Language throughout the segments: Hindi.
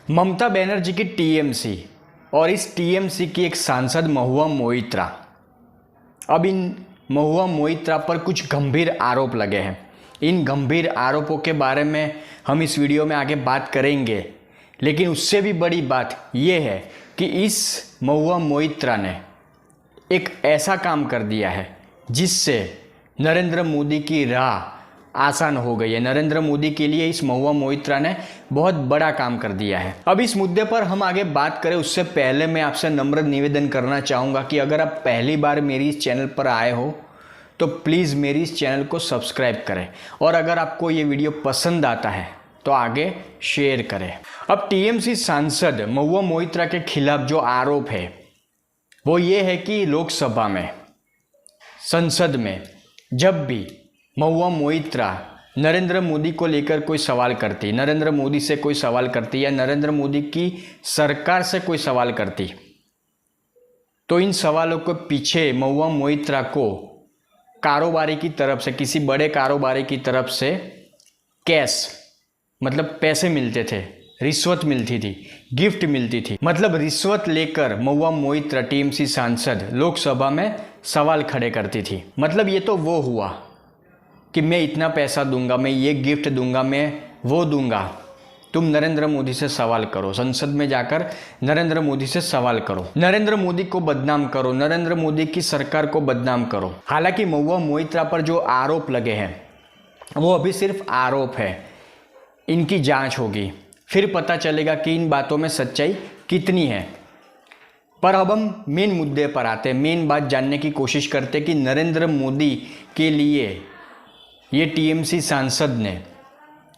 ममता बनर्जी की टीएमसी और इस टीएमसी की एक सांसद महुआ मोइत्रा। अब इन महुआ मोइत्रा पर कुछ गंभीर आरोप लगे हैं। इन गंभीर आरोपों के बारे में हम इस वीडियो में आगे बात करेंगे, लेकिन उससे भी बड़ी बात यह है कि इस महुआ मोइत्रा ने एक ऐसा काम कर दिया है जिससे नरेंद्र मोदी की राह आसान हो गई है। नरेंद्र मोदी के लिए इस महुआ मोइत्रा ने बहुत बड़ा काम कर दिया है। अब इस मुद्दे पर हम आगे बात करें उससे पहले मैं आपसे नम्र निवेदन करना चाहूँगा कि अगर आप पहली बार मेरी इस चैनल पर आए हो तो प्लीज़ मेरी इस चैनल को सब्सक्राइब करें, और अगर आपको ये वीडियो पसंद आता है तो आगे शेयर करें। अब टीएमसी सांसद महुआ मोइत्रा के खिलाफ जो आरोप है वो ये है कि लोकसभा में, संसद में जब भी महुआ मोइत्रा नरेंद्र मोदी को लेकर कोई सवाल करती, नरेंद्र मोदी से कोई सवाल करती या नरेंद्र मोदी की सरकार से कोई सवाल करती, तो इन सवालों के पीछे महुआ मोइत्रा को कारोबारी की तरफ से, किसी बड़े कारोबारी की तरफ से कैश मतलब पैसे मिलते थे, रिश्वत मिलती थी, गिफ्ट मिलती थी। मतलब रिश्वत लेकर महुआ मोइत्रा टीएमसी सांसद लोकसभा में सवाल खड़े करती थी। मतलब ये तो वो हुआ कि मैं इतना पैसा दूंगा, मैं ये गिफ्ट दूंगा, मैं वो दूंगा, तुम नरेंद्र मोदी से सवाल करो, संसद में जाकर नरेंद्र मोदी से सवाल करो, नरेंद्र मोदी को बदनाम करो, नरेंद्र मोदी की सरकार को बदनाम करो। हालांकि महुआ मोइत्रा पर जो आरोप लगे हैं वो अभी सिर्फ आरोप है, इनकी जांच होगी, फिर पता चलेगा कि इन बातों में सच्चाई कितनी है। पर अब हम मेन मुद्दे पर आते हैं, मेन बात जानने की कोशिश करते हैं कि नरेंद्र मोदी के लिए ये टीएमसी सांसद ने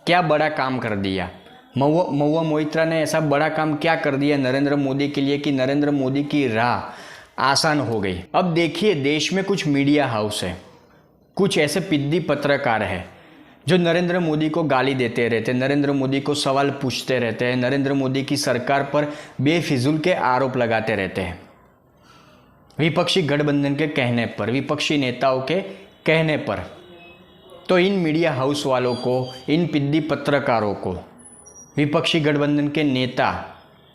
क्या बड़ा काम कर दिया। महुआ मोइत्रा ने ऐसा बड़ा काम क्या कर दिया नरेंद्र मोदी के लिए कि नरेंद्र मोदी की राह आसान हो गई। अब देखिए, देश में कुछ मीडिया हाउस है, कुछ ऐसे पिद्दी पत्रकार हैं जो नरेंद्र मोदी को गाली देते रहते हैं, नरेंद्र मोदी को सवाल पूछते रहते हैं, नरेंद्र मोदी की सरकार पर बेफिजूल के आरोप लगाते रहते हैं। विपक्षी गठबंधन के कहने पर, विपक्षी नेताओं के कहने पर, तो इन मीडिया हाउस वालों को, इन पिद्दी पत्रकारों को विपक्षी गठबंधन के नेता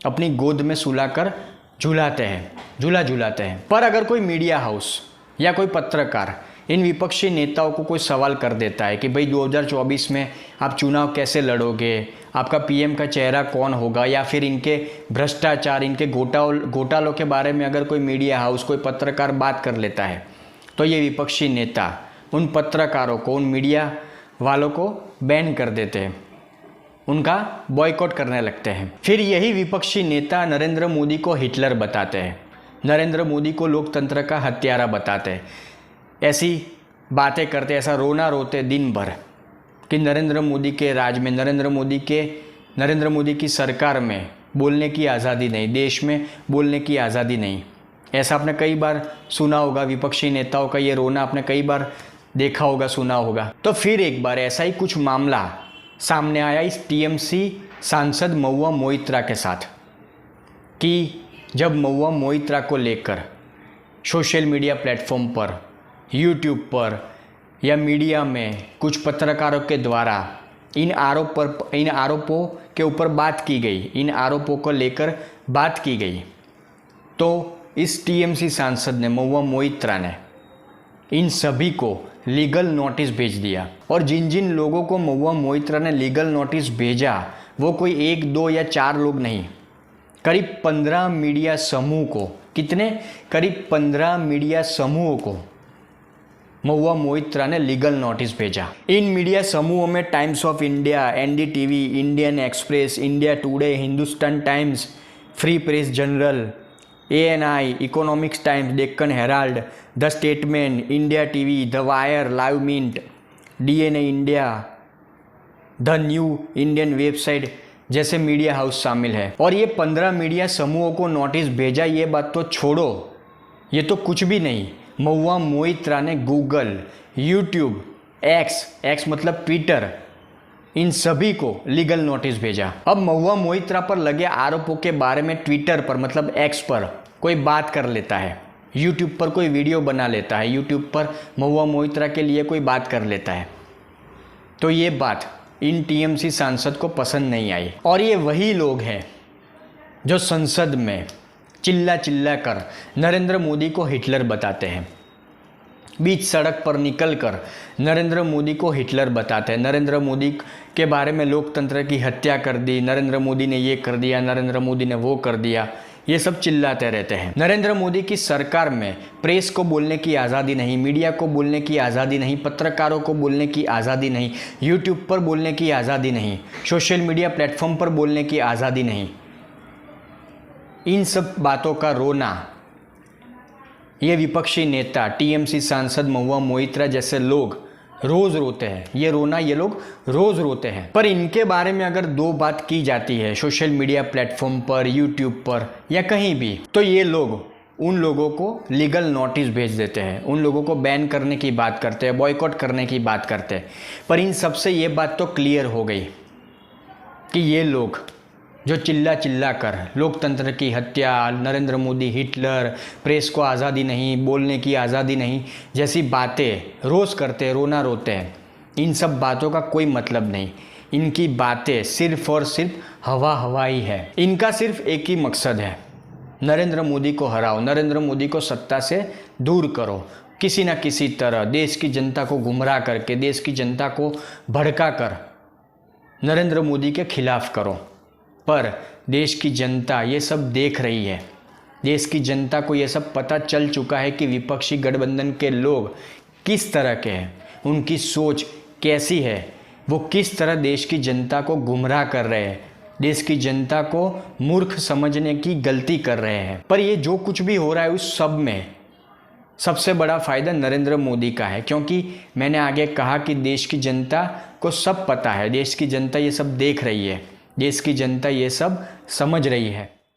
अपनी गोद में सुलाकर झुलाते हैं, झूला झुलाते हैं। पर अगर कोई मीडिया हाउस या कोई पत्रकार इन विपक्षी नेताओं को कोई सवाल कर देता है कि भाई 2024 में आप चुनाव कैसे लड़ोगे, आपका पीएम का चेहरा कौन होगा, या फिर इनके भ्रष्टाचार, इनके घोटालों के बारे में अगर कोई मीडिया हाउस, कोई पत्रकार बात कर लेता है, तो ये विपक्षी नेता उन पत्रकारों को, उन मीडिया वालों को बैन कर देते हैं, उनका बॉयकॉट करने लगते हैं। फिर यही विपक्षी नेता नरेंद्र मोदी को हिटलर बताते हैं, नरेंद्र मोदी को लोकतंत्र का हत्यारा बताते हैं, ऐसी बातें करते, ऐसा रोना रोते दिन भर कि नरेंद्र मोदी के राज में, नरेंद्र मोदी की सरकार में बोलने की आज़ादी नहीं, देश में बोलने की आज़ादी नहीं। ऐसा आपने कई बार सुना होगा, विपक्षी नेताओं का ये रोना आपने कई बार देखा होगा, सुना होगा। तो फिर एक बार ऐसा ही कुछ मामला सामने आया इस टीएमसी सांसद महुआ मोइत्रा के साथ कि जब महुआ मोइत्रा को लेकर सोशल मीडिया प्लेटफॉर्म पर, यूट्यूब पर या मीडिया में कुछ पत्रकारों के द्वारा इन आरोपों के ऊपर बात की गई, इन आरोपों को लेकर बात की गई, तो इस टीएमसी सांसद ने, महुआ मोइत्रा ने इन सभी को लीगल नोटिस भेज दिया। और जिन जिन लोगों को महुआ मोइत्रा ने लीगल नोटिस भेजा वो कोई 1, 2 या 4 लोग नहीं, करीब 15 मीडिया समूह को, कितने, करीब 15 मीडिया समूहों को महुआ मोइत्रा ने लीगल नोटिस भेजा। इन मीडिया समूहों में Times of India, NDTV, Indian Express, India Today, Hindustan Times, Free Press Journal, ANI, Economics Times, Deccan Herald, the Statement, India TV, the Wire, Live Mint, DNA India, the New Indian website जैसे मीडिया हाउस शामिल है। और ये 15 मीडिया समूहों को नोटिस भेजा, ये बात तो छोड़ो, ये तो कुछ भी नहीं, महुआ मोइत्रा ने गूगल, यूट्यूब, एक्स मतलब ट्विटर, इन सभी को लीगल नोटिस भेजा। अब महुआ मोइत्रा पर लगे आरोपों के बारे में ट्विटर पर, मतलब एक्स पर कोई बात कर लेता है, यूट्यूब पर कोई वीडियो बना लेता है, यूट्यूब पर महुआ मोइत्रा के लिए कोई बात कर लेता है, तो ये बात इन टीएमसी सांसद को पसंद नहीं आई। और ये वही लोग हैं जो संसद में चिल्ला चिल्ला कर नरेंद्र मोदी को हिटलर बताते हैं, बीच सड़क पर निकलकर नरेंद्र मोदी को हिटलर बताते हैं, नरेंद्र मोदी के बारे में लोकतंत्र की हत्या कर दी, नरेंद्र मोदी ने ये कर दिया, नरेंद्र मोदी ने वो कर दिया, ये सब चिल्लाते रहते हैं। नरेंद्र मोदी की सरकार में प्रेस को बोलने की आज़ादी नहीं, मीडिया को बोलने की आज़ादी नहीं, पत्रकारों को बोलने की आज़ादी नहीं, यूट्यूब पर बोलने की आज़ादी नहीं, सोशल मीडिया प्लेटफॉर्म पर बोलने की आज़ादी नहीं। इन सब बातों का रोना ये विपक्षी नेता, टीएमसी सांसद महुआ मोइत्रा जैसे लोग रोज़ रोते हैं। ये रोना ये लोग रोज़ रोते हैं। पर इनके बारे में अगर दो बात की जाती है सोशल मीडिया प्लेटफॉर्म पर, यूट्यूब पर या कहीं भी, तो ये लोग उन लोगों को लीगल नोटिस भेज देते हैं, उन लोगों को बैन करने की बात करते हैं, बॉयकॉट करने की बात करते हैं। पर इन सबसे ये बात तो क्लियर हो गई कि ये लोग जो चिल्ला चिल्ला कर लोकतंत्र की हत्या, नरेंद्र मोदी हिटलर, प्रेस को आज़ादी नहीं, बोलने की आज़ादी नहीं जैसी बातें रोज़ करते हैं, रोना रोते हैं, इन सब बातों का कोई मतलब नहीं। इनकी बातें सिर्फ और सिर्फ हवा ही है। इनका सिर्फ एक ही मकसद है, नरेंद्र मोदी को हराओ, नरेंद्र मोदी को सत्ता से दूर करो, किसी न किसी तरह देश की जनता को गुमराह करके, देश की जनता को भड़का कर नरेंद्र मोदी के खिलाफ करो। पर देश की जनता ये सब देख रही है, देश की जनता को ये सब पता चल चुका है कि विपक्षी गठबंधन के लोग किस तरह के हैं, उनकी सोच कैसी है, वो किस तरह देश की जनता को गुमराह कर रहे हैं, देश की जनता को मूर्ख समझने की गलती कर रहे हैं। पर ये जो कुछ भी हो रहा है उस सब में सबसे बड़ा फ़ायदा नरेंद्र मोदी का है, क्योंकि मैंने आगे कहा कि देश की जनता को सब पता है, देश की जनता ये सब देख रही है, देश की जनता ये सब समझ रही है।